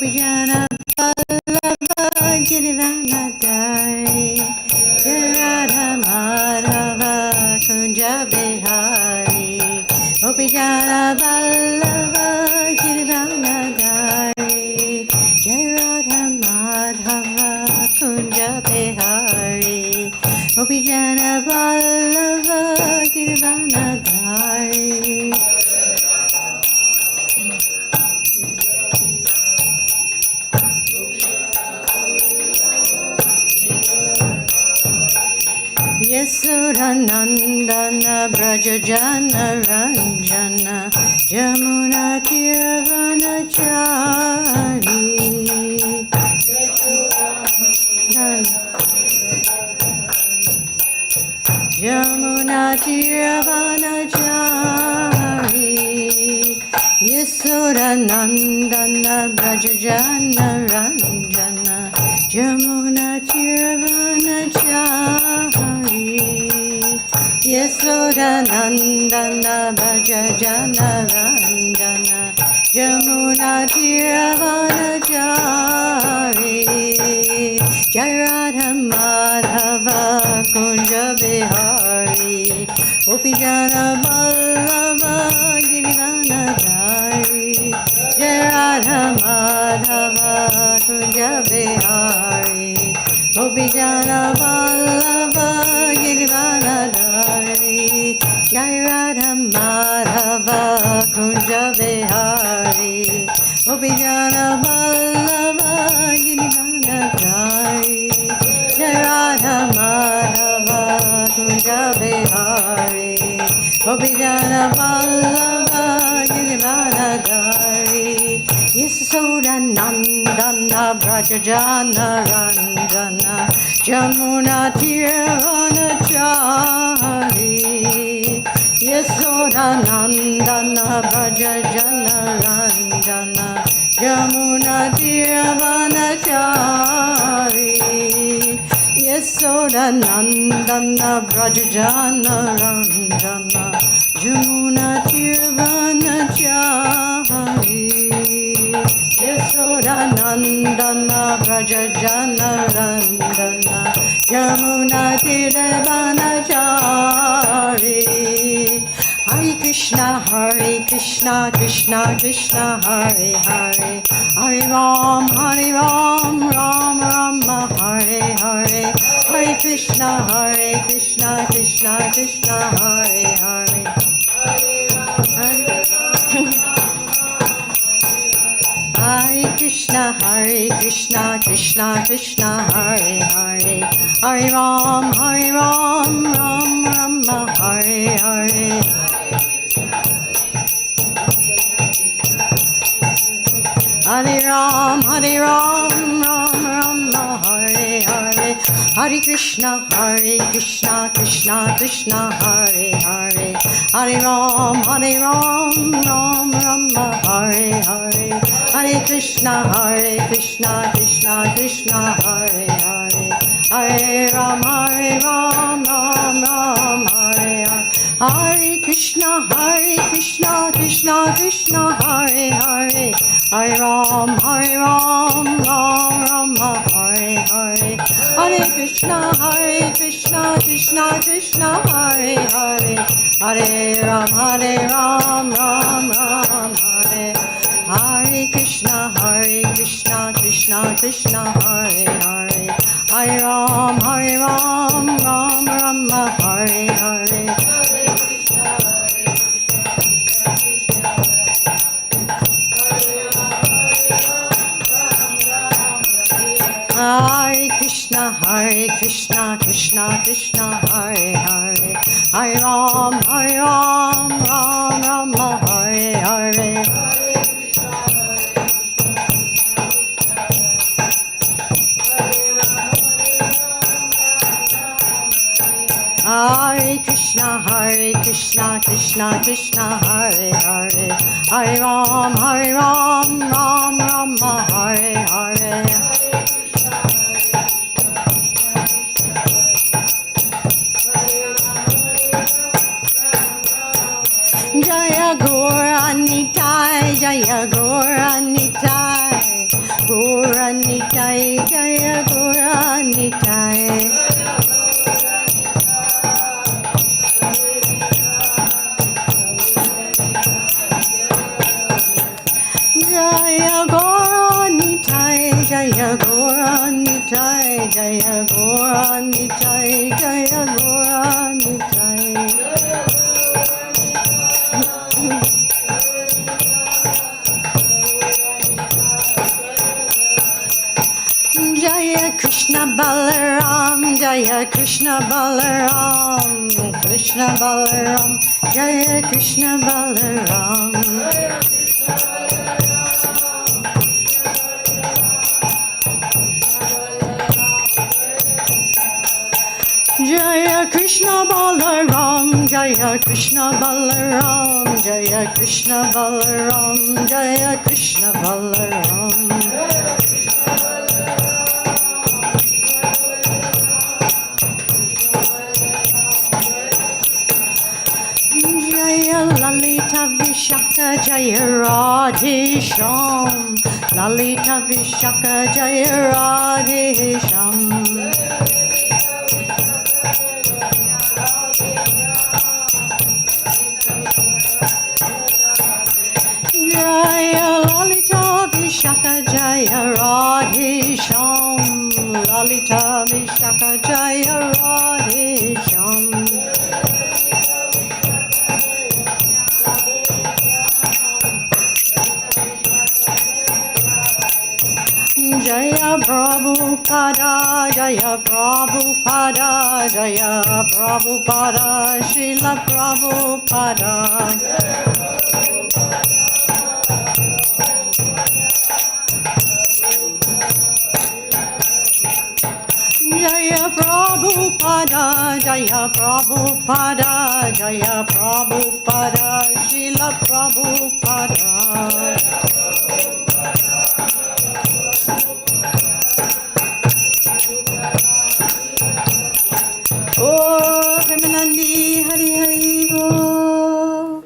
Gopijana Vallabha Girivanadari Radha Madhava Kunja Bihari Gopijana Vallabha Girivanadari Radha Madhava Kunja Bihari Gopijana Vallabha Girivanadari. Yasodhanandana Brajajana Ranjana Jamuna Tiravanachari Jamuna Tiravanachari Yasodhanandana Brajajana Ranjana Jamuna Tiravanachari Yasodhanandana Brajajana Ranjana Jamuna Tiravanachari Radha Madhava Kunja Bihari Gopijana Vallabha Girivanadari Radha Madhava Kunja Bihari Gopijana Vallabha Girivanadari Radha Madhava Kunja Bihari Gopijana Vallabha Girivanadari Radha Madhava Kunja Bihari Gopijana Vallabha Girivanadari Yasodhanandana Brajajana Ranjana Jamuna Tiravanachari Yasodhanandana Brajajana Ranjana Jamuna Tiravanachari Yasodhanandana Brajajana Ranjana Jamuna Tiravanachari Yasodhanandana Brajajana Ranjana Jamuna Tiravanachari Hare Krishna, Krishna Krishna, Hare Hare, Hare Ram, Ram Rama, Hare Hare, Hare Krishna, Krishna Krishna, Hare Hare, Hare Krishna, Krishna, Hare Hare, Hare Ram, Rama, Hare Hare. Hare Ram, Rama, Hare Hare, Hare Krishna, Krishna, Hare Hare, Hare Ram, Rama, Hare Hare, Hare Krishna, Krishna, Hare Hare, Hare Ram, Hare Hare. Hare Krishna, Krishna, Hare Hare, Hare Ram, Rama, Hare Hare, Hare Krishna, Krishna, Hare Hare, Hare Ram, Hare. Hare Krishna, Krishna, Hare Hare, Hare Ram, Rama, Hare Hare. Hare Krishna, Krishna, Hare Hare, Hare Ram, Rama, Hare Hare. Hare Krishna, Krishna, Hare Hare, Hare Ram, Rama, Hare Hare. Jaya Gaura Nitai, Gora Nitai, Jaya Gora Nitai. Jaya Gora Nitai, Jaya Gora Nitai, Jaya Gora Nitai, Jaya Gora Nitai. Jaya Krishna Balaram, Jaya Krishna Balaram, Krishna Balaram, Jaya Krishna Balaram. Jaya Krishna Balaram, Jaya Krishna Balaram, Jaya Krishna Balaram, Jaya Krishna Balaram. Jaya Lalita Vishaka, Jaya Radhe Shyam, Lalita Vishaka, Jaya Radhe Shyam. Jaya Lalita Vishaka, Jaya Radhe Shyam, Lalita Vishaka, Jaya Radhe Shyam. Jaya Prabhupada, Jaya Prabhupada, Jaya Prabhupada, Srila Prabhupada. Jaya Prabhupada, Jaya Prabhupada, Jaya Prabhupada, Srila Prabhupada. Oh, Premanandi, Hari Hari Bo.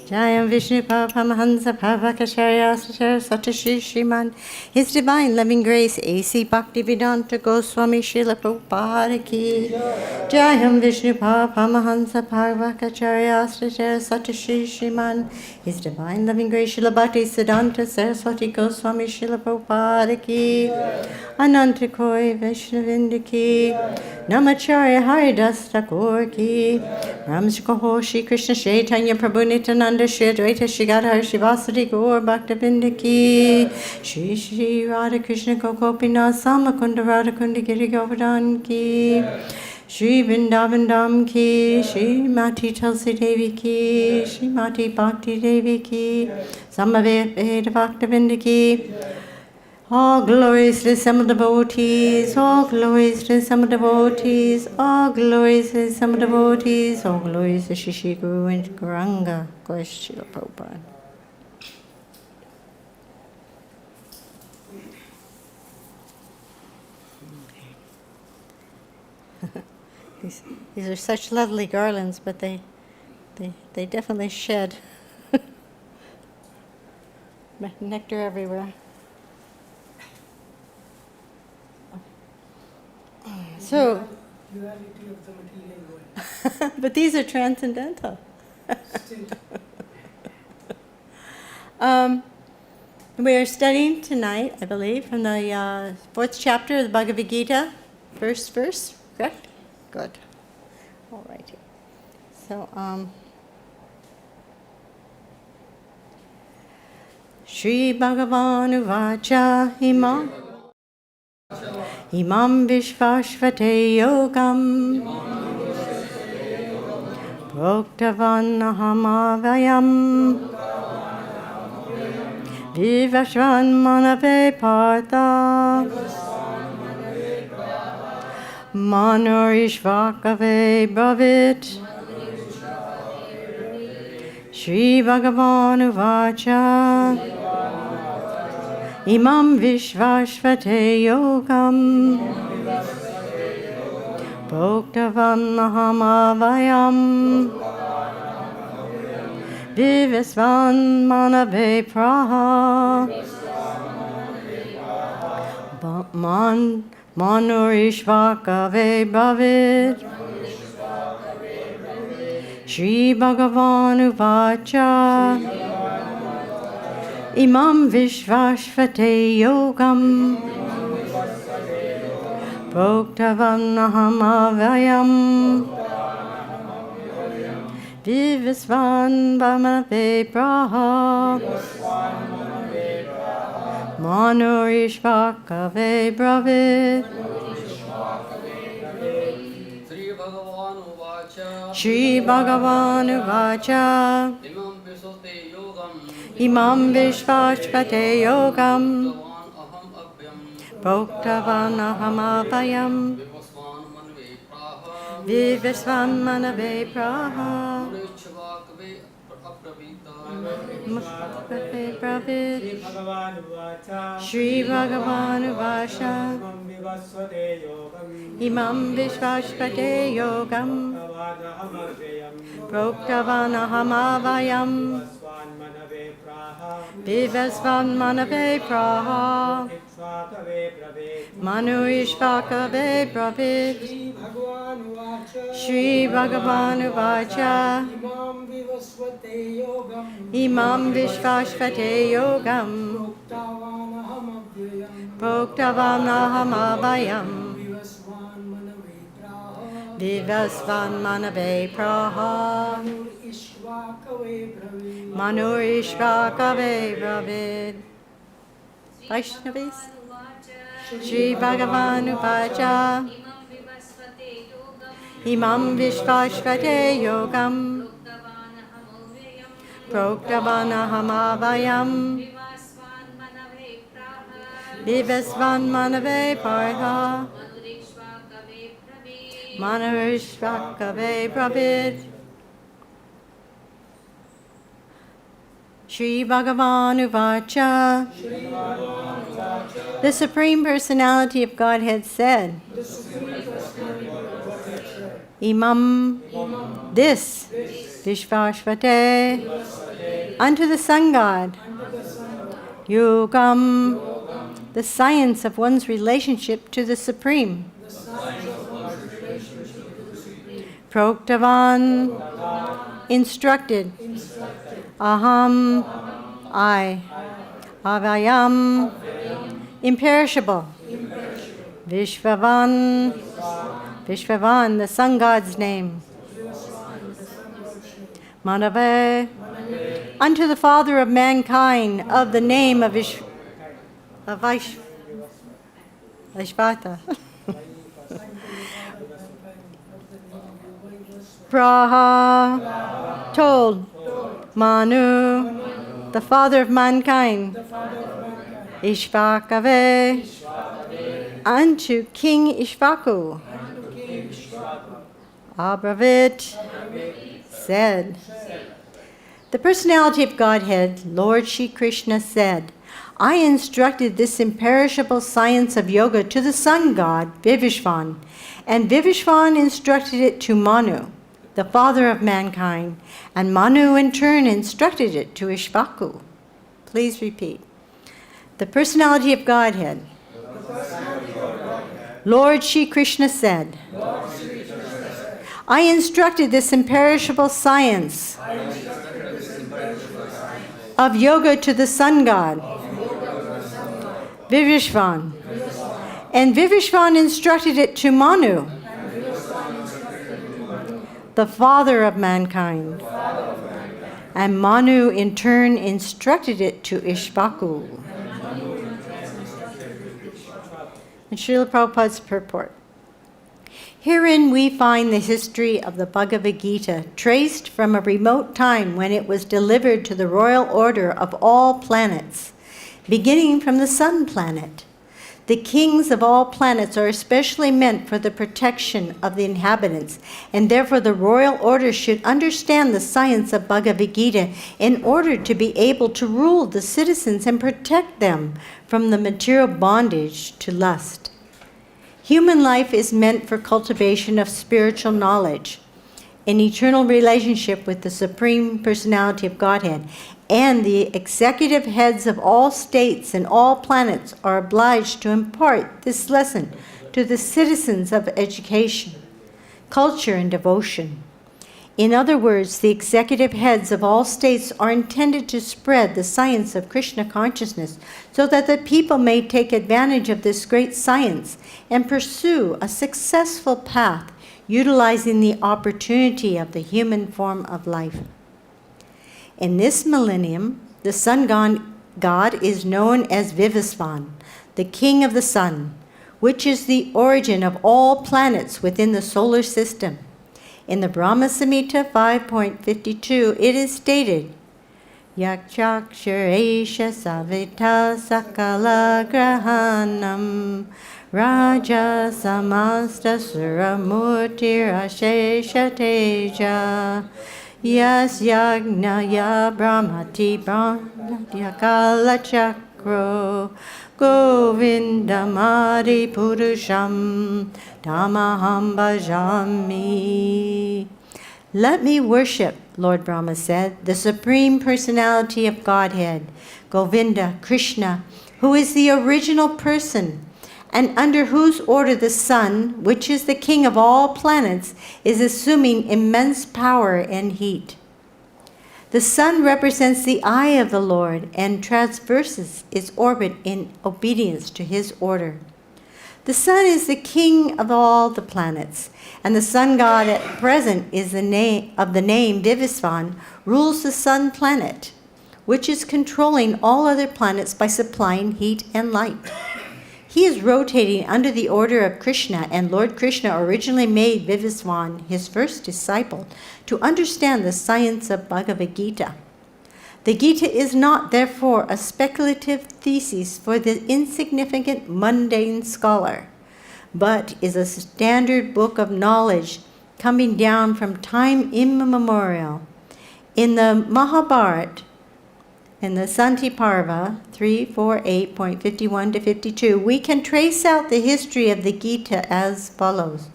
Jayam Vishnu Paramahansa Parvakacharya Satashi Shriman, His Divine Loving Grace, A.C. Bhakti-Vedanta Goswami Srila Prabhupada Ki. Jayam Vishnu Paramahansa Parvakacharya Satashi Shriman, His Divine Loving Grace Srila Bhakti Siddhanta Saraswati Goswami Srila Prabhupada Ki. Ananta Koi Vaishnavinda Ki. Namacharya Haridas Thakur Ki. Ramsakaho Śrī Kṛṣṇa Chaitanya Prabhu Nityananda Shri Advaita Shri Gadadhar Shivasati Gaur Bhaktavinda Ki. Shri Shri Radha Krishna Gopinath Samakunda Radha Kundi Giri Govardhan Ki. Shri Vrindavan Dham Ki. Shri Mati Tulsi Devi Ki. Shri Mati Bhakti Devi Ki. Samaveta Bhaktavinda Ki. All glories to the sum devotees, all glories to the sum devotees, all glories to the sum devotees, all glories to Shri Guru and Gauranga. Srila Prabhupada. These are such lovely garlands, but they definitely shed nectar everywhere. So, duality of the material world. But these are transcendental. We are studying tonight, I believe, from the 4th chapter of the Bhagavad-Gita, first verse, correct? Good. All righty. So, śrī-bhagavān uvāca imam vivasvate yogam proktavān aham avyayam Vivasvān manave prāha manur ikṣvākave bravīt śrī-bhagavān uvāca imam vivasvate yogam proktavān aham avyayam Vivasvān manave prāha manur ikṣvākave bravīt. śrī-bhagavān uvāca imam vivasvate yogam proktavān aham avyayam Vivasvān manave prāha manur ikṣvākave bravīt. śrī-bhagavān uvāca imam vivasvate yogam proktavān aham avyayam Vivasvān manave prāha bravīt. śrī-bhagavān uvāca imam vivasvate yogam proktavān aham avyayam Vivasvān manave prāha manur ikṣvākave bravīt. śrī-bhagavān uvāca imam vivasvate yogam proktavān aham avyayam Vivasvān manave prāha manur ikṣvākave bravīt. Vaishnavis. śrī-bhagavān uvāca imam vivasvate yogam proktavān aham avyayam Vivasvān manave prāha manur ikṣvākave bravīt. Śrī-bhagavān uvāca. The Supreme Personality of Godhead said, imam, this, Vivasvate, unto the sun god, yogam, the science of one's relationship to the Supreme, proktavān, instructed, aham, I, avyayam, imperishable, Vishvavan, the sun god's name, manave, unto the father of mankind of the name of Vaivasvata. prāha, told, Manu, the father of mankind, ikṣvākave, unto King Ikṣvāku, abravīt, said. The Personality of Godhead, Lord Śrī Kṛṣṇa, said, I instructed this imperishable science of yoga to the sun god, Vivasvān, and Vivasvān instructed it to Manu, the father of mankind, and Manu in turn instructed it to Ikṣvāku. Please repeat. The Personality of Godhead, Lord Śrī Kṛṣṇa said, I instructed this imperishable science of yoga to the sun god, Vivasvān, and Vivasvān instructed it to Manu, the father of mankind, and Manu in turn instructed it to Ikṣvāku. And Srila Prabhupada's purport. Herein we find the history of the Bhagavad-Gita traced from a remote time when it was delivered to the royal order of all planets, beginning from the sun planet. The kings of all planets are especially meant for the protection of the inhabitants, and therefore the royal order should understand the science of Bhagavad-Gita in order to be able to rule the citizens and protect them from the material bondage to lust. Human life is meant for cultivation of spiritual knowledge, an eternal relationship with the Supreme Personality of Godhead, and the executive heads of all states and all planets are obliged to impart this lesson to the citizens of education, culture, and devotion. In other words, the executive heads of all states are intended to spread the science of Krishna consciousness so that the people may take advantage of this great science and pursue a successful path utilizing the opportunity of the human form of life. In this millennium, the sun god is known as Vivasvān, the king of the sun, which is the origin of all planets within the solar system. In the Brahma Samhita 5.52, it is stated, Yakchaksharesha savita sakala grahanam raja samasta suramurti rashesha teja yas yagnaya brahmati brahmatyakala chakro govindamadi purusham tamaham bhajami. Let me worship, Lord Brahma said, the Supreme Personality of Godhead, Govinda, Krishna, who is the original person, and under whose order the sun, which is the king of all planets, is assuming immense power and heat. The sun represents the eye of the Lord and traverses its orbit in obedience to his order. The sun is the king of all the planets, and the sun god at present is the name Vivasvān, rules the sun planet, which is controlling all other planets by supplying heat and light. He is rotating under the order of Krishna, and Lord Krishna originally made Vivasvān his first disciple to understand the science of Bhagavad-Gita. The Gita is not, therefore, a speculative thesis for the insignificant mundane scholar, but is a standard book of knowledge coming down from time immemorial. In the Mahabharata, in the Santi Parva 348.51-52, we can trace out the history of the Gita as follows.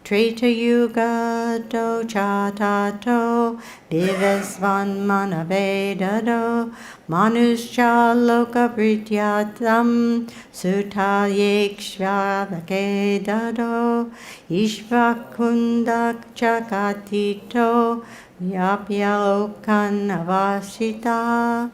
Treta Yuga do chatato Vivasvān manave dado manuscha loka prityatam sutta ikṣvākave dado ishvakunda chakatito yapyalokan avasita.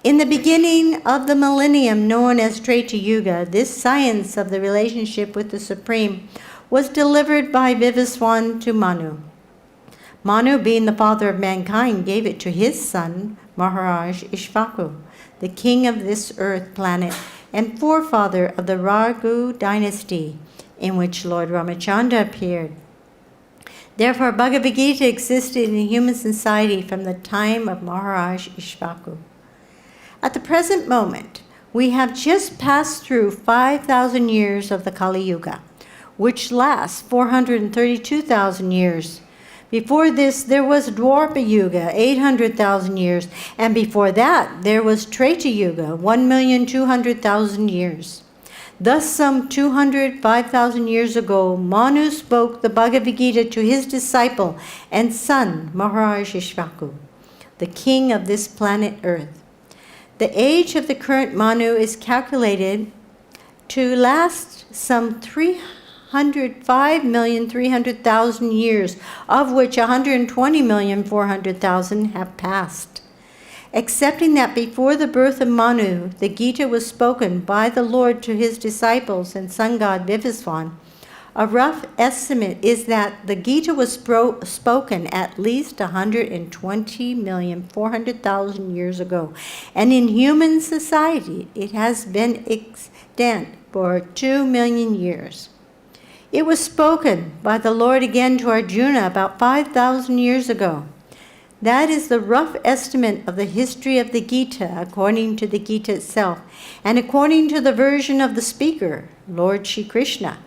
In the beginning of the millennium known as Treta Yuga, this science of the relationship with the Supreme was delivered by Vivasvān to Manu. Manu, being the father of mankind, gave it to his son, Maharaj Ikṣvāku, the king of this earth planet and forefather of the Raghu dynasty, in which Lord Ramachandra appeared. Therefore, Bhagavad-Gita existed in human society from the time of Maharaj Ikṣvāku. At the present moment, we have just passed through 5,000 years of the Kali Yuga, which lasts 432,000 years. Before this, there was Dwapara Yuga, 800,000 years, and before that, there was Treta Yuga, 1,200,000 years. Thus, some 205,000 years ago, Manu spoke the Bhagavad-Gita to his disciple and son, Maharaj Ikṣvāku, the king of this planet Earth. The age of the current Manu is calculated to last some 305,300,000 years, of which 120,400,000 have passed. Accepting that before the birth of Manu, the Gita was spoken by the Lord to his disciples and sun god Vivasvān, a rough estimate is that the Gita was spoken at least 120,400,000 years ago, and in human society it has been extant for 2 million years. It was spoken by the Lord again to Arjuna about 5,000 years ago. That is the rough estimate of the history of the Gita according to the Gita itself, and according to the version of the speaker, Lord Śrī Kṛṣṇa.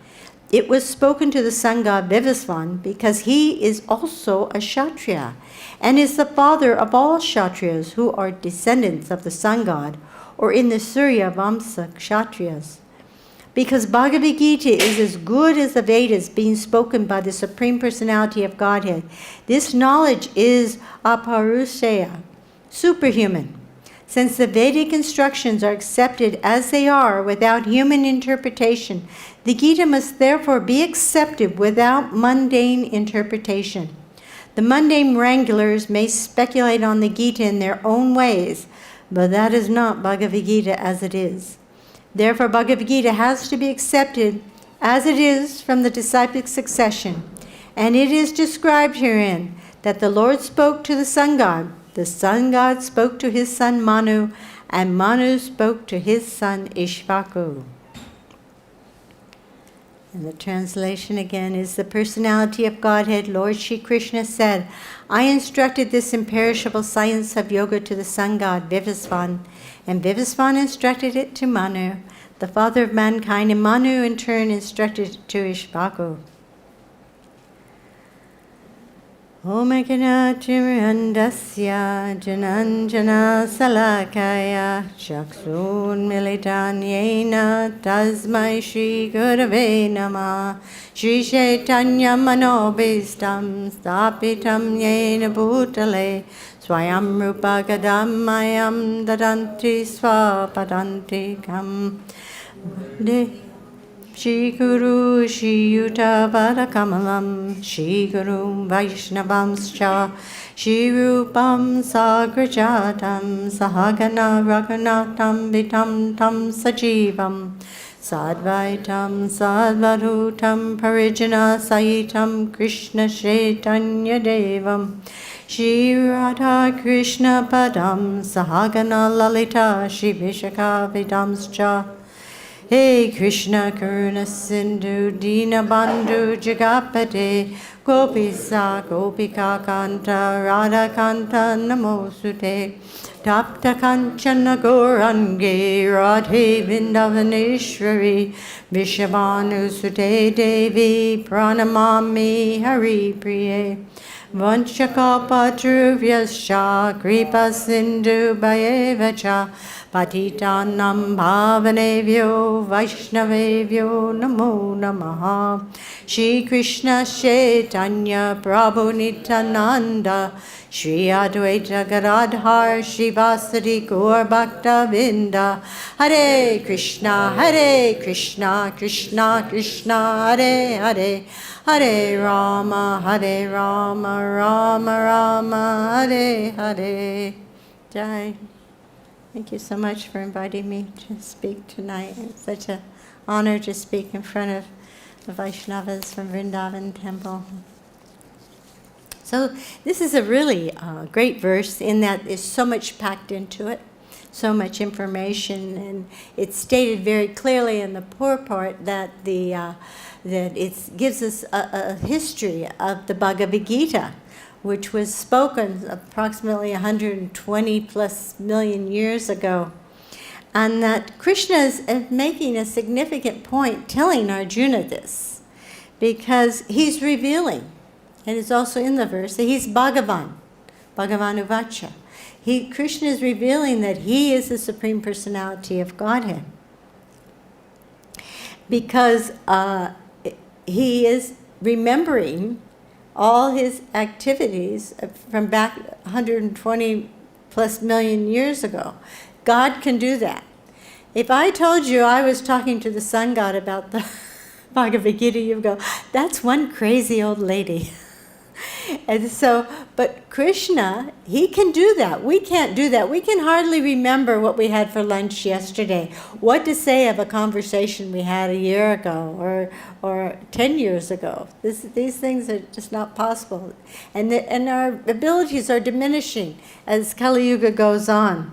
It was spoken to the sun god Vivasvān because he is also a Kshatriya and is the father of all Kshatriyas who are descendants of the sun god, or in the Surya Vamsa Kshatriyas. Because Bhagavad Gita is as good as the Vedas being spoken by the Supreme Personality of Godhead, this knowledge is aparushaya, superhuman. Since the Vedic instructions are accepted as they are without human interpretation, the Gita must therefore be accepted without mundane interpretation. The mundane wranglers may speculate on the Gita in their own ways, but that is not Bhagavad Gita as it is. Therefore, Bhagavad Gita has to be accepted as it is from the disciplic succession. And it is described herein that the Lord spoke to the sun god spoke to his son Manu, and Manu spoke to his son Ikṣvāku. And the translation again is, the personality of Godhead, Lord Śrī Kṛṣṇa said, I instructed this imperishable science of yoga to the sun god Vivasvān, and Vivasvān instructed it to Manu, the father of mankind, and Manu in turn instructed it to Ikṣvāku. Om Ekanatimrandasya Jananjana Salakaya Chaksun Militan Yena Tasmai Śrī Gurave Namah Śrī Chaitanya Manobhistam Stapitam Yena Bhutale Swayam Rupa Gadamayam Dadanti Swapadantikam Śrī Guru Śrī Yuta Vadakamalam Śrī Guru Vaishnavamscha Śrī Rupam Sagrajatam Sahagana Raghunatam Vitam Tam Sajivam Sadvaitam Sadvarutam Parijana Sahitam Krishna Chaitanya Devam Śrī Radha Krishna Padam Sahagana Lalita Śrī Vishakavidamscha Hey Krishna Karuna Sindhu Dina Bandhu Jagapate Gopisa Gopika Kanta Radha Kanta Namosute Tapta Kanchana Gourangi Radhe Vrindavaneshwari Vishavanusute Devi Pranamami Hari Priye Vanchakalpatarubhyascha Kripa Sindhu Bhayevacha Patitanam Bhavanevyo Vaishnavevyo Namo Namaha Śrī Kṛṣṇa Chaitanya Prabhu Nityananda Śrī Advaita Gadadhar Śrīvāsadi Gaur Bhakta Vinda Hare Krishna Krishna Krishna Hare Hare Hare Rama Rama Rama Hare Hare. Jai. Thank you so much for inviting me to speak tonight. It's such an honor to speak in front of the Vaishnavas from Vrindavan temple. So this is a really great verse in that there's so much packed into it, so much information, and it's stated very clearly in the purport that that it gives us a history of the Bhagavad Gita, which was spoken approximately 120 plus million years ago. And that Krishna is making a significant point telling Arjuna this, because he's revealing, and it's also in the verse, that he's Bhagavan uvāca. Krishna is revealing that he is the Supreme Personality of Godhead, because he is remembering all his activities from back 120 plus million years ago. God can do that. If I told you I was talking to the sun god about the Bhagavad Gita, you'd go, that's one crazy old lady. And so, but Krishna, he can do that. We can't do that. We can hardly remember what we had for lunch yesterday, what to say of a conversation we had a year ago or 10 years ago. These things are just not possible. And our abilities are diminishing as Kali Yuga goes on.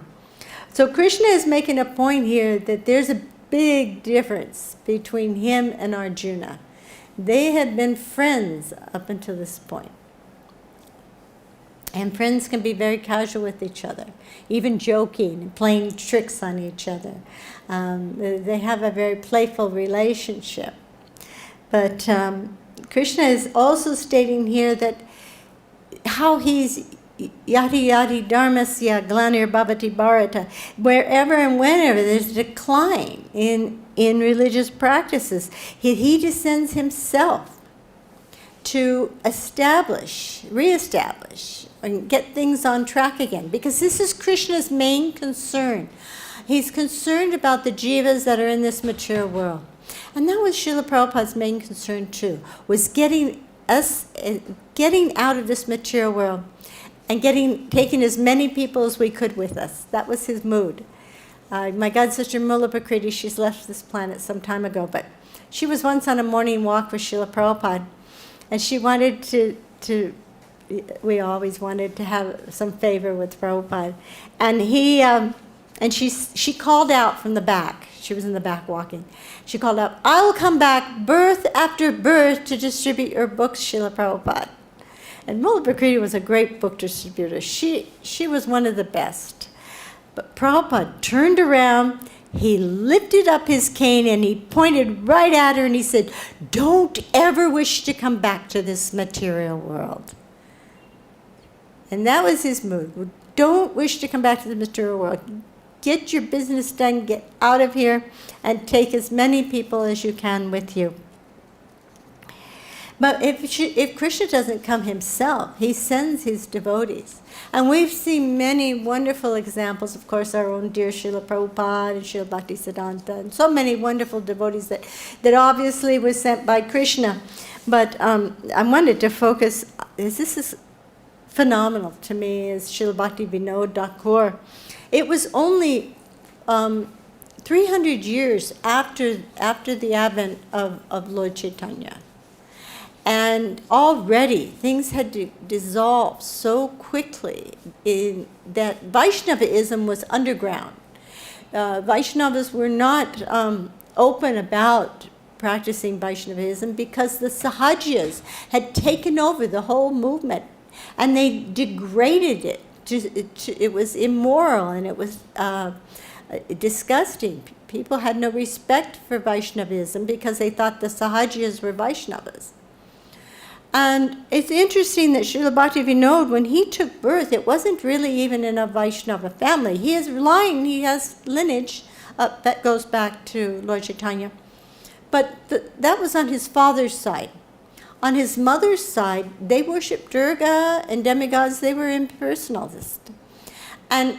So Krishna is making a point here that there's a big difference between him and Arjuna. They had been friends up until this point. And friends can be very casual with each other, even joking and playing tricks on each other. They have a very playful relationship. But Krishna is also stating here that how he's yati yati dharmasya glanir bhavati bharata, wherever and whenever there's a decline in religious practices, he descends himself to reestablish, and get things on track again. Because this is Krishna's main concern. He's concerned about the jivas that are in this material world. And that was Srila Prabhupada's main concern too, was getting out of this material world and taking as many people as we could with us. That was his mood. My god sister Mula Prakriti, she's left this planet some time ago, but she was once on a morning walk with Srila Prabhupada, and she wanted we always wanted to have some favor with Prabhupada. And she called out from the back. She was in the back walking. She called out, "I will come back birth after birth to distribute your books, Srila Prabhupada." And Mula Prakriti was a great book distributor. She was one of the best. But Prabhupada turned around, he lifted up his cane and he pointed right at her and he said, "Don't ever wish to come back to this material world." And that was his mood. Don't wish to come back to the material world. Get your business done, get out of here, and take as many people as you can with you. But if Krishna doesn't come himself, he sends his devotees. And we've seen many wonderful examples, of course, our own dear Srila Prabhupada and Srila Bhaktisiddhanta, and so many wonderful devotees that obviously were sent by Krishna. But I wanted to focus, this is phenomenal to me, is Srila Bhakti Vinod Thakur. It was only 300 years after the advent of Lord Chaitanya. And already things had dissolved so quickly that Vaishnavism was underground. Vaishnavas were not open about practicing Vaishnavism because the Sahajas had taken over the whole movement and they degraded it. It was immoral and it was disgusting. People had no respect for Vaishnavism because they thought the Sahajas were Vaishnavas. And it's interesting that Srila Bhakti Vinod, when he took birth, it wasn't really even in a Vaishnava family. He has lineage that goes back to Lord Chaitanya. But that was on his father's side. On his mother's side, they worshipped Durga and demigods. They were impersonalists. And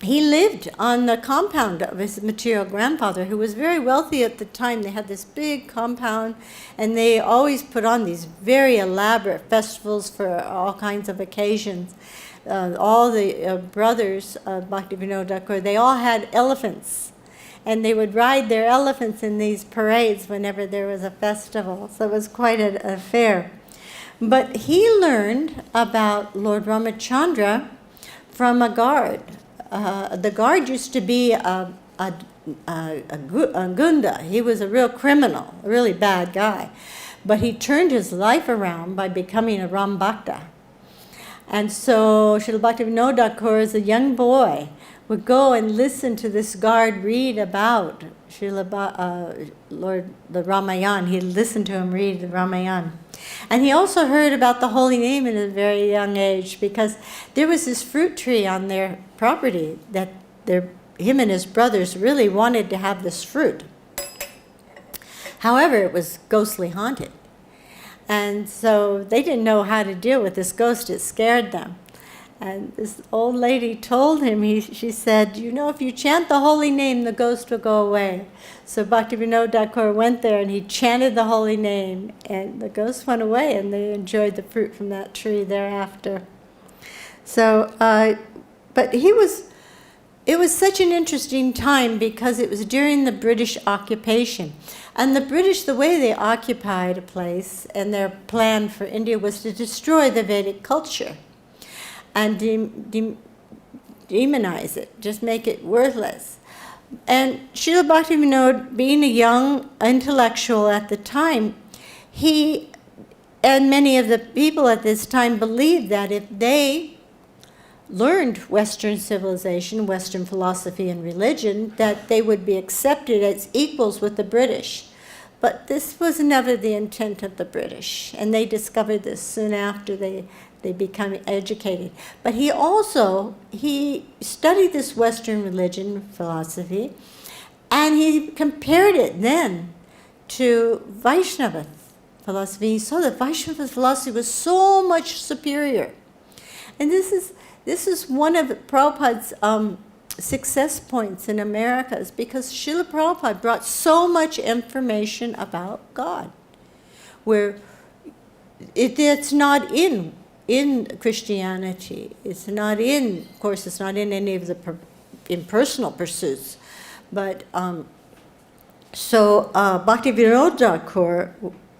he lived on the compound of his material grandfather, who was very wealthy at the time. They had this big compound, and they always put on these very elaborate festivals for all kinds of occasions. All the brothers of Bhaktivinoda Thakur, they all had elephants, and they would ride their elephants in these parades whenever there was a festival. So it was quite an affair. But he learned about Lord Ramachandra from a guard. The guard used to be a gunda. He was a real criminal, a really bad guy. But he turned his life around by becoming a Ram Bhakta. And so Srila Bhaktivinoda Thakur, as a young boy, would go and listen to this guard read about Lord the Ramayana. He'd listen to him read the Ramayana. And he also heard about the holy name at a very young age, because there was this fruit tree on their property that him and his brothers really wanted to have this fruit. However, it was ghostly haunted. And so they didn't know how to deal with this ghost. It scared them. And this old lady told him, she said, if you chant the holy name, the ghost will go away. So Bhaktivinoda Thakur went there and he chanted the holy name, and the ghost went away, and they enjoyed the fruit from that tree thereafter. So, but it was such an interesting time because it was during the British occupation. And the British, the way they occupied a place and their plan for India was to destroy the Vedic culture and demonize it, just make it worthless. And Srila Bhaktivinoda, being a young intellectual at the time, he and many of the people at this time believed that if they learned Western civilization, Western philosophy and religion, that they would be accepted as equals with the British. But this was never the intent of the British, and they discovered this soon after they become educated. But he studied this Western religion philosophy, and he compared it then to Vaishnava philosophy. He saw that Vaishnava philosophy was so much superior. And this is one of Prabhupada's success points in America, is because Srila Prabhupada brought so much information about God, where it's not in Christianity. It's not in, of course, it's not in any of the impersonal pursuits. But Bhakti-Vinod Thakur,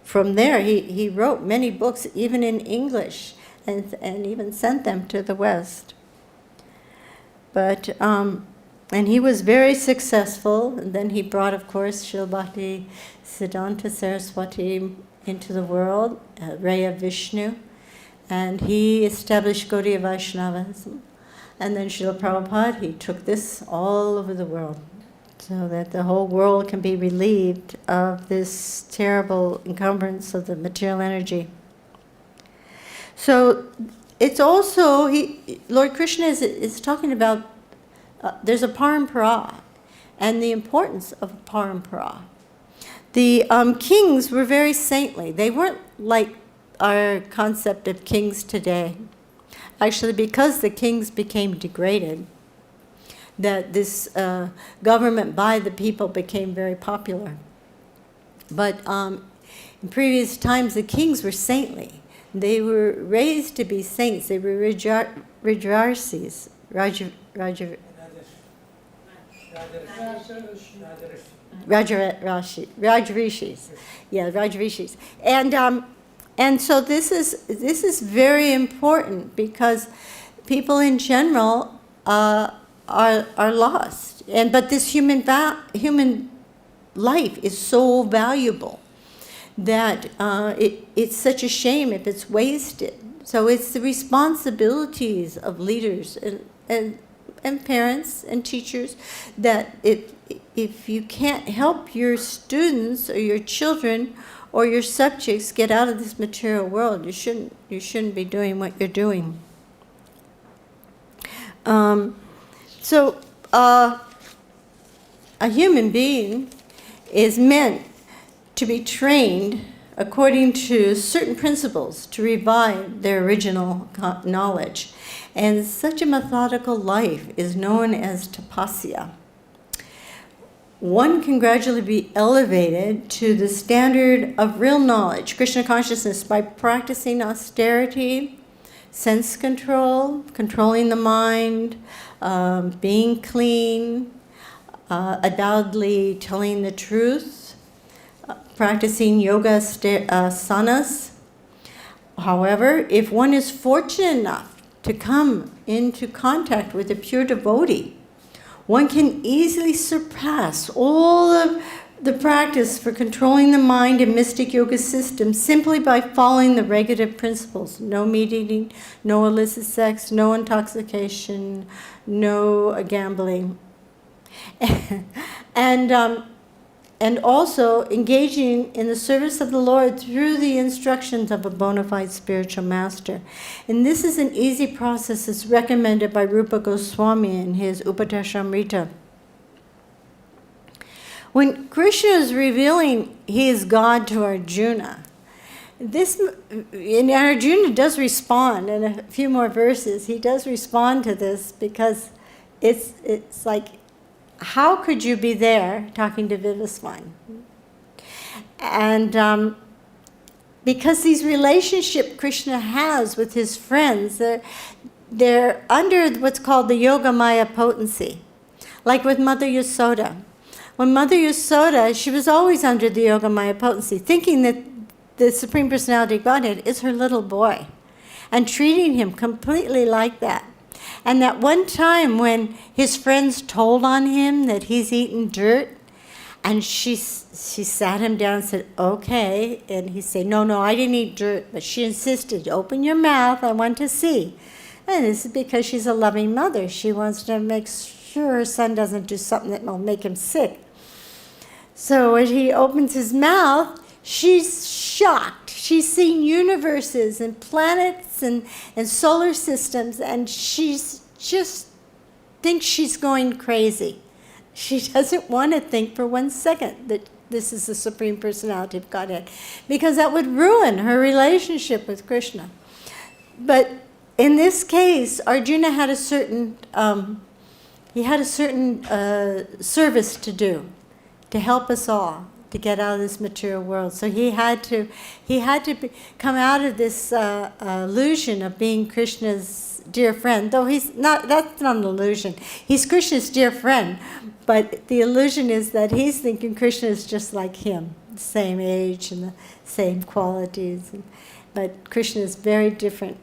from there, he wrote many books, even in English, and even sent them to the West. But, and he was very successful, and then he brought, of course, Srila Bhakti Siddhanta Saraswati into the world, Raya Vishnu, and he established Gaudiya Vaishnavism. And then Srila Prabhupada, he took this all over the world, so that the whole world can be relieved of this terrible encumbrance of the material energy. So it's also, Lord Krishna is talking about, there's a parampara, and the importance of a parampara. The kings were very saintly. They weren't like our concept of kings today. Actually, because the kings became degraded, that this government by the people became very popular. But in previous times, the kings were saintly. They were raised to be saints. They were Rajarshis. Rajarishis. Yeah, Rajarishis. And so this is very important, because people in general are lost. But this human life is so valuable that it's such a shame if it's wasted. So it's the responsibilities of leaders and parents and teachers that if you can't help your students or your children or your subjects get out of this material world, you shouldn't be doing what you're doing. So a human being is meant to be trained according to certain principles to revive their original knowledge. And such a methodical life is known as tapasya. One can gradually be elevated to the standard of real knowledge, Krishna consciousness, by practicing austerity, sense control, controlling the mind, being clean, avowedly telling the truth, practicing yoga asanas. However, if one is fortunate enough to come into contact with a pure devotee, one can easily surpass all of the practice for controlling the mind and mystic yoga system simply by following the regulative principles. No meat eating, no illicit sex, no intoxication, no gambling. And also engaging in the service of the Lord through the instructions of a bona fide spiritual master. And this is an easy process that's recommended by Rupa Goswami in his Upadeshamrita. When Krishna is revealing he is God to Arjuna, and Arjuna does respond in a few more verses. He does respond to this, because it's like, how could you be there talking to Vivasvān? And because these relationship Krishna has with his friends, they're under what's called the yogamaya potency. Like with Mother Yasoda. When Mother Yasoda, she was always under the yogamaya potency, thinking that the Supreme Personality of Godhead is her little boy, and treating him completely like that. And that one time when his friends told on him that he's eaten dirt, and she sat him down and said, okay. And he said, no, I didn't eat dirt. But she insisted, open your mouth, I want to see. And this is because she's a loving mother. She wants to make sure her son doesn't do something that will make him sick. So when he opens his mouth, she's shocked. She's seen universes and planets and solar systems, and she's just thinks she's going crazy. She doesn't want to think for 1 second that this is the Supreme Personality of Godhead, because that would ruin her relationship with Krishna. But in this case, Arjuna had a certain service to do, to help us all to get out of this material world. So he had to come out of this illusion of being Krishna's dear friend, though he's not. That's not an illusion. He's Krishna's dear friend, but the illusion is that he's thinking Krishna is just like him, the same age and the same qualities, but Krishna is very different.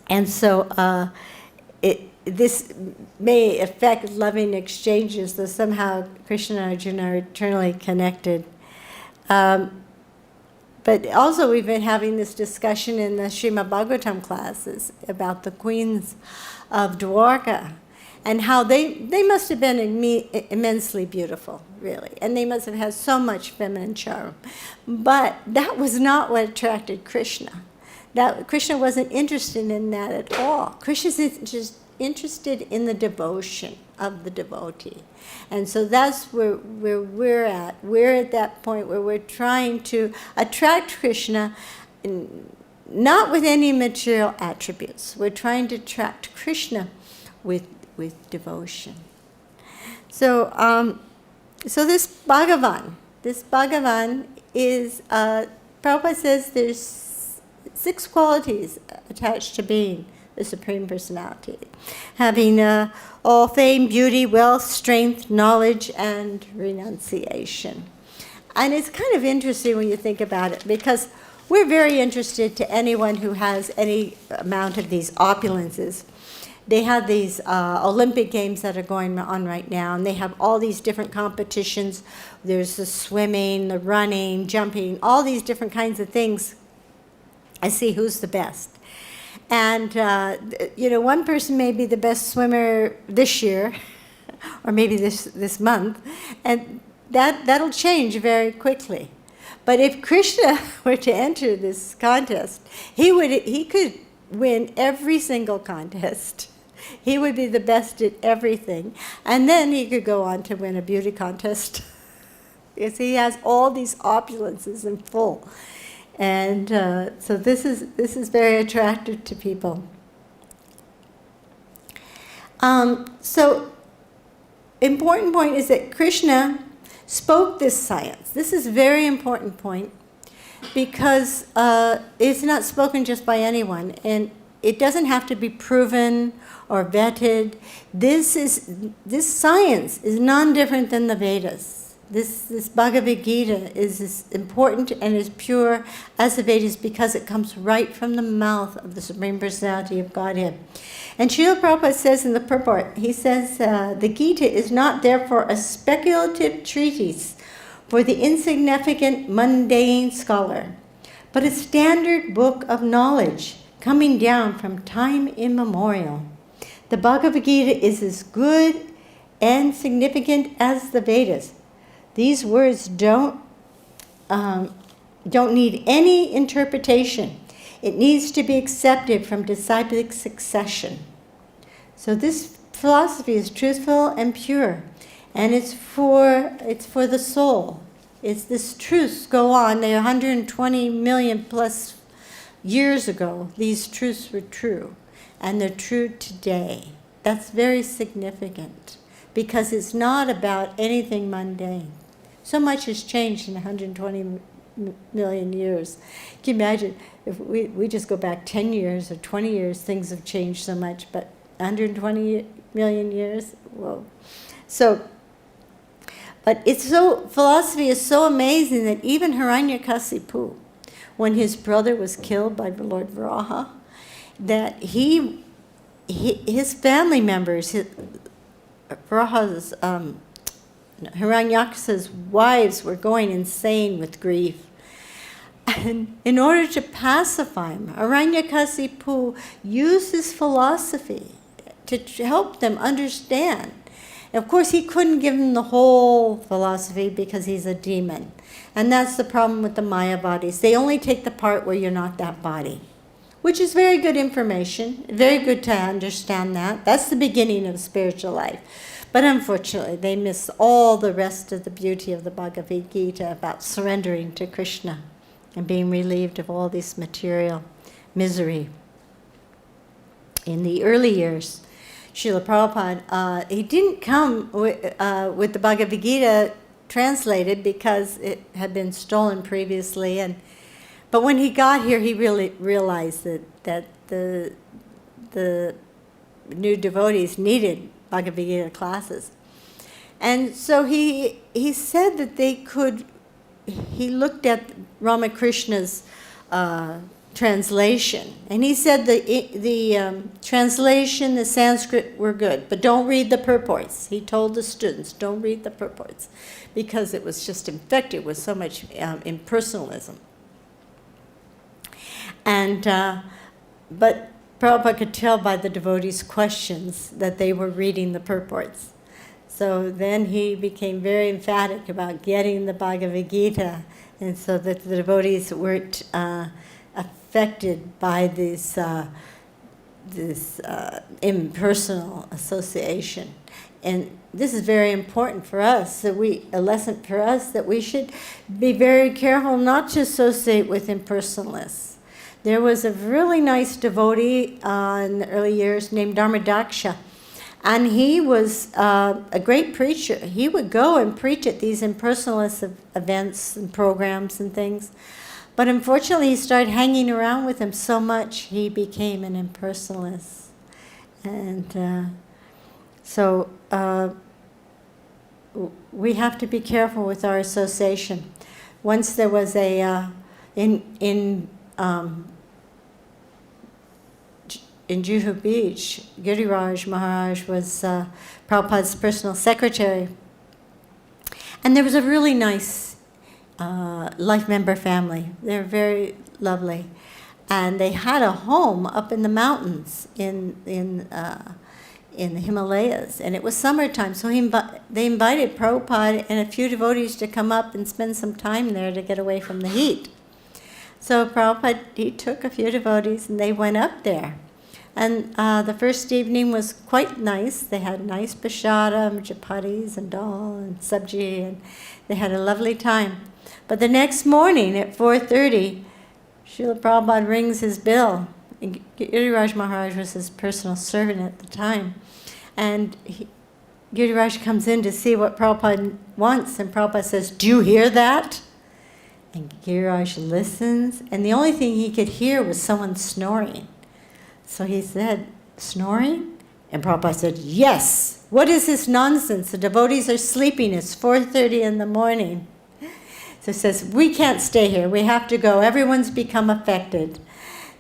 And so this may affect loving exchanges, though somehow Krishna and Arjuna are eternally connected. But also we've been having this discussion in the śrī-bhagavān classes about the queens of Dwarka and how they must have been immensely beautiful, really. And they must have had so much feminine charm. But that was not what attracted Krishna. Krishna wasn't interested in that at all. Krishna's just interested in the devotion of the devotee. And so that's where we're at. We're at that point where we're trying to attract Krishna, not with any material attributes. We're trying to attract Krishna with devotion. So this Bhagavan is, Prabhupada says there's 6 qualities attached to being the Supreme Personality, having all fame, beauty, wealth, strength, knowledge, and renunciation. And it's kind of interesting when you think about it, because we're very interested to anyone who has any amount of these opulences. They have these Olympic Games that are going on right now, and they have all these different competitions. There's the swimming, the running, jumping, all these different kinds of things. I see who's the best. And, one person may be the best swimmer this year, or maybe this month, and that'll change very quickly. But if Krishna were to enter this contest, he could win every single contest. He would be the best at everything. And then he could go on to win a beauty contest. Because he has all these opulences in full. And so this is very attractive to people. So important point is that Krishna spoke this science. This is a very important point because it's not spoken just by anyone, and it doesn't have to be proven or vetted. This science is non-different than the Vedas. This Bhagavad-Gita is as important and as pure as the Vedas because it comes right from the mouth of the Supreme Personality of Godhead. And Srila Prabhupada says in the purport, he says, the Gita is not therefore a speculative treatise for the insignificant mundane scholar, but a standard book of knowledge coming down from time immemorial. The Bhagavad-Gita is as good and significant as the Vedas. These words don't need any interpretation. It needs to be accepted from disciplic succession. So this philosophy is truthful and pure, and it's for the soul. It's this truths go on. They're 120 million plus years ago. These truths were true, and they're true today. That's very significant because it's not about anything mundane. So much has changed in 120 million years. Can you imagine if we just go back 10 years or 20 years, things have changed so much, but 120 million years, whoa. So, but philosophy is so amazing that even Hiranyakasipu, when his brother was killed by the Lord Prāha, that his family members, Prāha's Hiranyakas's wives were going insane with grief. And in order to pacify him, Hiranyakasipu used his philosophy to help them understand. And of course, he couldn't give them the whole philosophy because he's a demon. And that's the problem with the Maya bodies. They only take the part where you're not that body, which is very good information, very good to understand that. That's the beginning of spiritual life. But unfortunately, they miss all the rest of the beauty of the Bhagavad-Gita about surrendering to Krishna and being relieved of all this material misery. In the early years, Srila Prabhupada, he didn't come with the Bhagavad-Gita translated because it had been stolen previously. But when he got here, he really realized that the new devotees needed Bhagavad Gita classes. And so he said that they could, he looked at Ramakrishna's translation, and he said the translation, the Sanskrit were good, but don't read the purports. He told the students, don't read the purports, because it was just infected with so much impersonalism. And but Prabhupada could tell by the devotees' questions that they were reading the purports. So then he became very emphatic about getting the Bhagavad Gita, and so that the devotees weren't affected by this impersonal association. And this is very important for us, a lesson for us, that we should be very careful not to associate with impersonalists. There was a really nice devotee in the early years named Dharmadaksha, and he was a great preacher. He would go and preach at these impersonalist events and programs and things. But unfortunately, he started hanging around with him so much, he became an impersonalist. And so we have to be careful with our association. Once there was in Juhu Beach, Giriraj Maharaj was Prabhupada's personal secretary. And there was a really nice life member family. They're very lovely. And they had a home up in the mountains in the Himalayas. And it was summertime, so they invited Prabhupada and a few devotees to come up and spend some time there to get away from the heat. So Prabhupada, he took a few devotees and they went up there. And the first evening was quite nice. They had nice prasadam, chapatis and dal and sabji, and they had a lovely time. But the next morning at 4:30, Srila Prabhupada rings his bell. Giriraj Maharaj was his personal servant at the time. And Giriraj comes in to see what Prabhupada wants, and Prabhupada says, "Do you hear that?" And Giriraj listens, and the only thing he could hear was someone snoring. So he said, "Snoring?" And Prabhupada said, "Yes. What is this nonsense? The devotees are sleeping. It's 4:30 in the morning." So he says, "We can't stay here. We have to go. Everyone's become affected."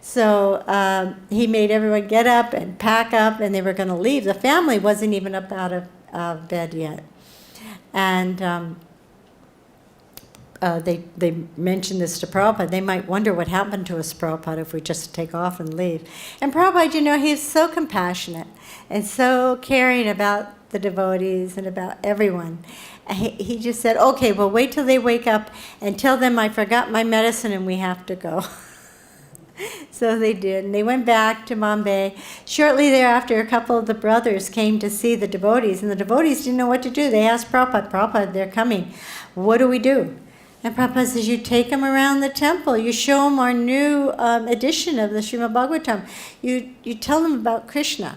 So he made everyone get up and pack up, and they were going to leave. The family wasn't even up out of bed yet. And they mentioned this to Prabhupada. They might wonder what happened to us, Prabhupada, if we just take off and leave. And Prabhupada, he's so compassionate and so caring about the devotees and about everyone. He just said, "Okay, well, wait till they wake up and tell them I forgot my medicine and we have to go." So they did, and they went back to Bombay. Shortly thereafter, a couple of the brothers came to see the devotees, and the devotees didn't know what to do. They asked Prabhupada, "Prabhupada, they're coming. What do we do?" And Prabhupada says, "You take them around the temple. You show them our new edition of the Srimad Bhagavatam. You tell them about Krishna."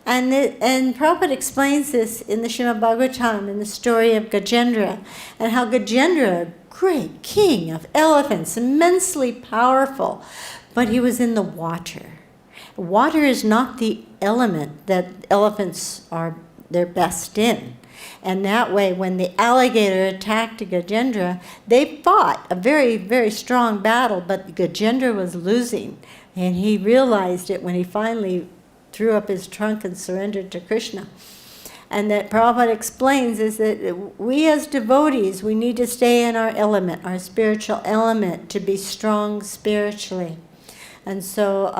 And Prabhupada explains this in the Srimad Bhagavatam, in the story of Gajendra, and how Gajendra, great king of elephants, immensely powerful, but he was in the water. Water is not the element that elephants are their best in. And that way, when the alligator attacked Gajendra, they fought a very, very strong battle, but Gajendra was losing. And he realized it when he finally threw up his trunk and surrendered to Krishna. And that Prabhupada explains is that we as devotees, we need to stay in our element, our spiritual element, to be strong spiritually. And so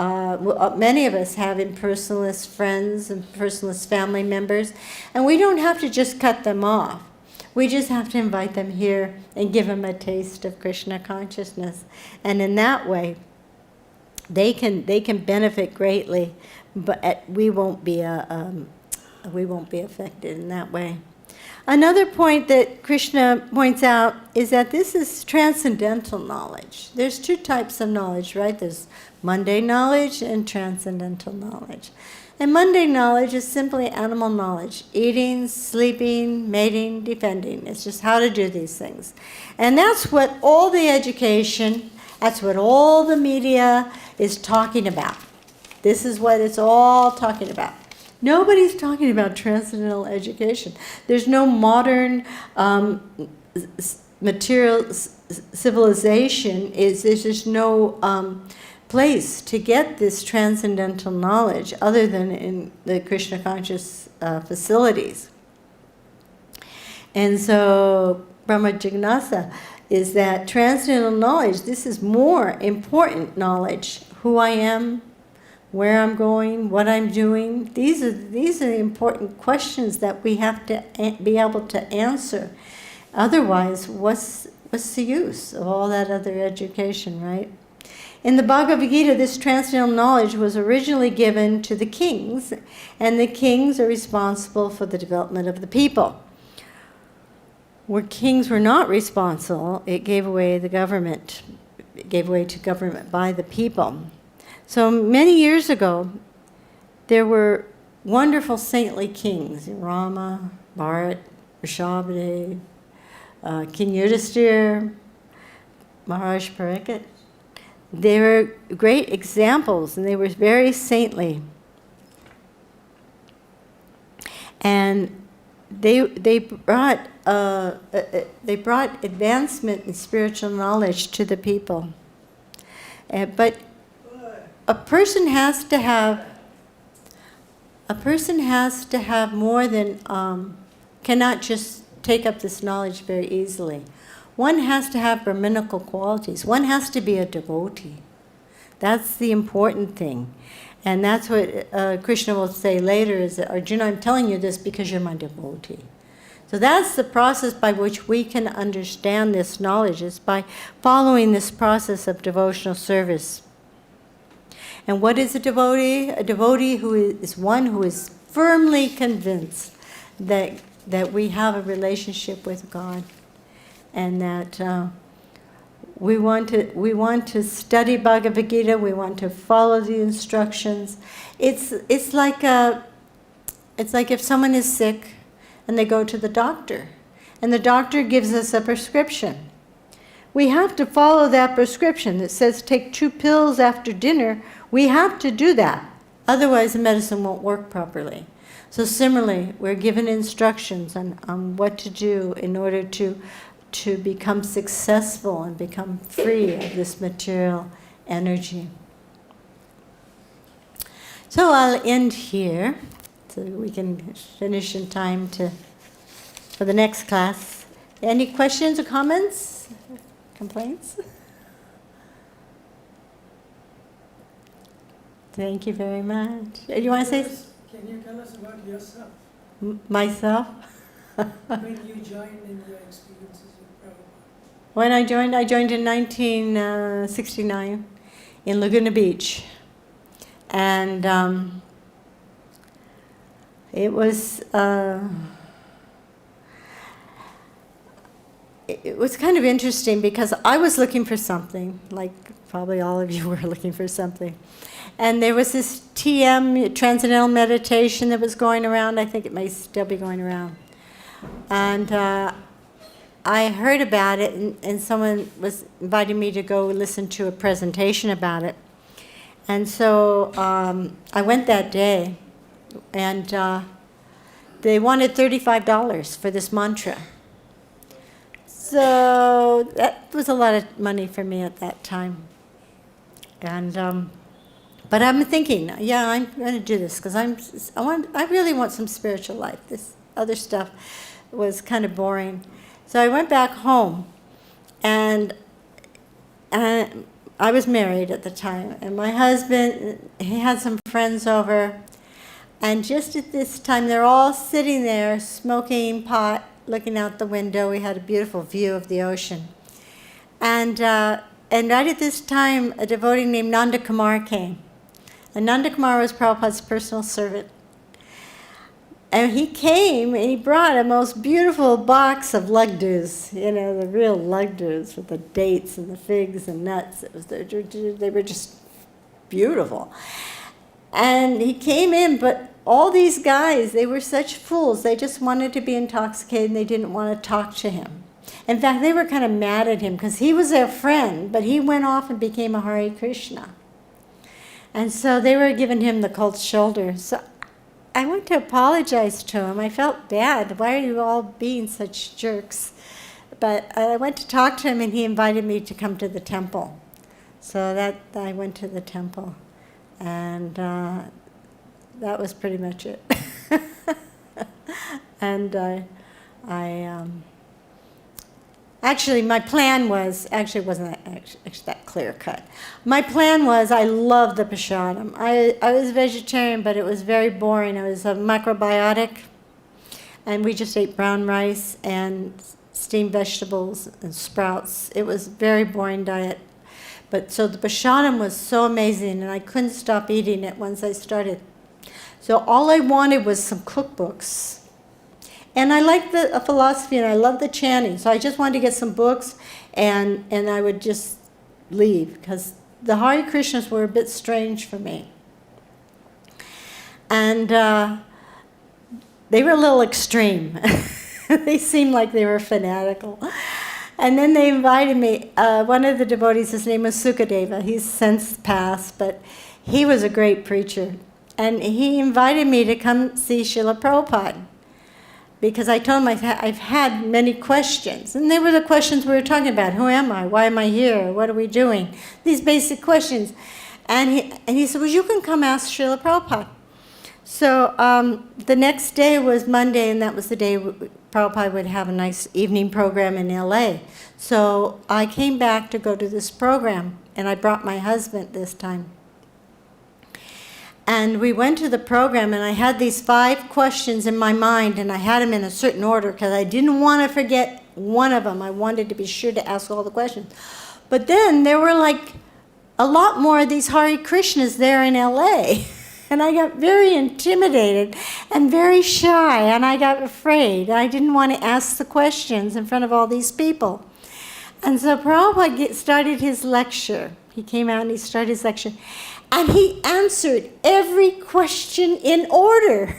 many of us have impersonalist friends and personalist family members, and we don't have to just cut them off. We just have to invite them here and give them a taste of Krishna consciousness. And in that way, they can benefit greatly, but we won't be a we won't be affected in that way. Another point that Krishna points out is that this is transcendental knowledge. There's two types of knowledge, right? There's mundane knowledge and transcendental knowledge. And mundane knowledge is simply animal knowledge: eating, sleeping, mating, defending. It's just how to do these things. And that's what all the education, that's what all the media is talking about. This is what it's all talking about. Nobody's talking about transcendental education. There's no modern material civilization. There's just no place to get this transcendental knowledge other than in the Krishna conscious facilities. And so Brahma Jignasa is that transcendental knowledge, this is more important knowledge. Who I am, where I'm going, what I'm doing. These are the important questions that we have to be able to answer. Otherwise, what's the use of all that other education, right? In the Bhagavad-Gita, this transcendental knowledge was originally given to the kings, and the kings are responsible for the development of the people. Where kings were not responsible, it gave away the government. It gave way to government by the people. So many years ago, there were wonderful saintly kings: Rama, Bharat, Rishabhdev, King Yudhisthira, Maharaj Pariksit. They were great examples, and they were very saintly. And they brought advancement in spiritual knowledge to the people. But a person has to have more than, cannot just take up this knowledge very easily. One has to have Brahminical qualities. One has to be a devotee. That's the important thing. And that's what Krishna will say later is that, Arjuna, I'm telling you this because you're my devotee. So that's the process by which we can understand this knowledge, is by following this process of devotional service. And what is a devotee? A devotee who is one who is firmly convinced that we have a relationship with God, and that we want to study Bhagavad Gita. We want to follow the instructions. It's like if someone is sick and they go to the doctor, and the doctor gives us a prescription. We have to follow that prescription that says take 2 pills after dinner. We have to do that. Otherwise, the medicine won't work properly. So similarly, we're given instructions on what to do in order to become successful and become free of this material energy. So I'll end here so we can finish in time for the next class. Any questions or comments? Complaints? Thank you very much. You want to say? Can you tell us about yourself? Myself? When you joined and your experiences with Prabhupada? When I joined in 1969 in Laguna Beach. And it was kind of interesting because I was looking for something, like probably all of you were looking for something. And there was this TM, Transcendental Meditation, that was going around. I think it may still be going around. And I heard about it, and someone was inviting me to go listen to a presentation about it. And so I went that day, and they wanted $35 for this mantra. So that was a lot of money for me at that time. And but I'm thinking, yeah, I'm going to do this because I really want some spiritual life. This other stuff was kind of boring. So I went back home, and I was married at the time, and my husband, he had some friends over, and just at this time, they're all sitting there smoking pot, looking out the window. We had a beautiful view of the ocean. And right at this time, a devotee named Nanda Kumar came. And Nanda Kumar was Prabhupada's personal servant. And he came and he brought a most beautiful box of lugdus, you know, the real lugdus with the dates and the figs and nuts. They were just beautiful. And he came in, but all these guys, they were such fools. They just wanted to be intoxicated and they didn't want to talk to him. In fact, they were kind of mad at him because he was their friend, but he went off and became a Hare Krishna. And so they were giving him the cold shoulder. So I went to apologize to him. I felt bad. Why are you all being such jerks? But I went to talk to him and he invited me to come to the temple. So that I went to the temple. And that was pretty much it. And actually, my plan was, actually it wasn't that clear cut. My plan was, I loved the prasadam. I was vegetarian, but it was very boring. I was a macrobiotic, and we just ate brown rice and steamed vegetables and sprouts. It was a very boring diet. But so the prasadam was so amazing, and I couldn't stop eating it once I started. So all I wanted was some cookbooks. And I liked the philosophy, and I loved the chanting. So I just wanted to get some books, and I would just leave, because the Hare Krishnas were a bit strange for me. And they were a little extreme. They seemed like they were fanatical. And then they invited me, one of the devotees, his name was Sukadeva. He's since passed, but he was a great preacher. And he invited me to come see Srila Prabhupada, because I told him I've had many questions. And they were the questions we were talking about. Who am I? Why am I here? What are we doing? These basic questions. And he said, well, you can come ask Srila Prabhupada. So the next day was Monday, and that was the day Prabhupada would have a nice evening program in LA. So I came back to go to this program, and I brought my husband this time. And we went to the program, and I had these 5 questions in my mind, and I had them in a certain order because I didn't want to forget one of them. I wanted to be sure to ask all the questions. But then there were like a lot more of these Hare Krishnas there in LA. And I got very intimidated and very shy, and I got afraid. I didn't want to ask the questions in front of all these people. And so Prabhupada started his lecture. He came out and he started his lecture. And he answered every question in order.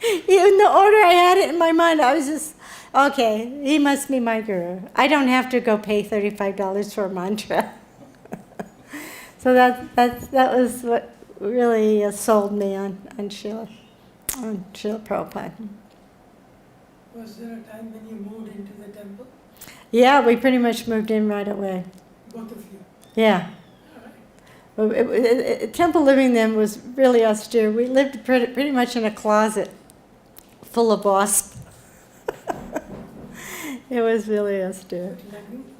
In the order I had it in my mind, I was just, okay, he must be my guru. I don't have to go pay $35 for a mantra. So that was what really sold me on Srila Prabhupada. Was there a time when you moved into the temple? Yeah, we pretty much moved in right away. Both of you? Yeah. Temple living then was really austere. We lived pretty much in a closet full of wasps. It was really austere.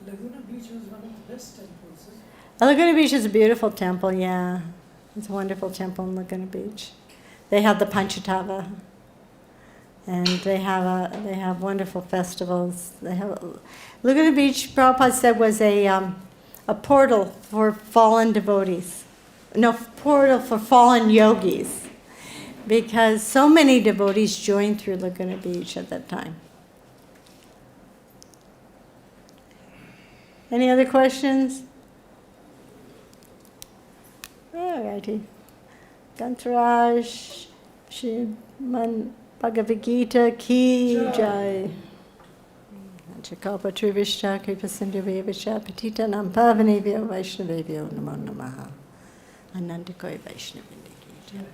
Laguna Beach was one of the best temples. Laguna Beach is a beautiful temple, yeah. It's a wonderful temple in Laguna Beach. They have the Panchatava, and they have wonderful festivals. Laguna Beach, Prabhupada said, was a portal for fallen devotees. No, portal for fallen yogis, because so many devotees joined through Laguna Beach at that time. Any other questions? All righty. Gantaraj, Śrīmad Bhagavad-Gita ki jai. Chakalpa Trivishta Kripa Sindhu Vivasvata Patita Nam Pavanebhyo Vaishnavebhyo Namo Namaha. Anandakoy Vaishnavindiki.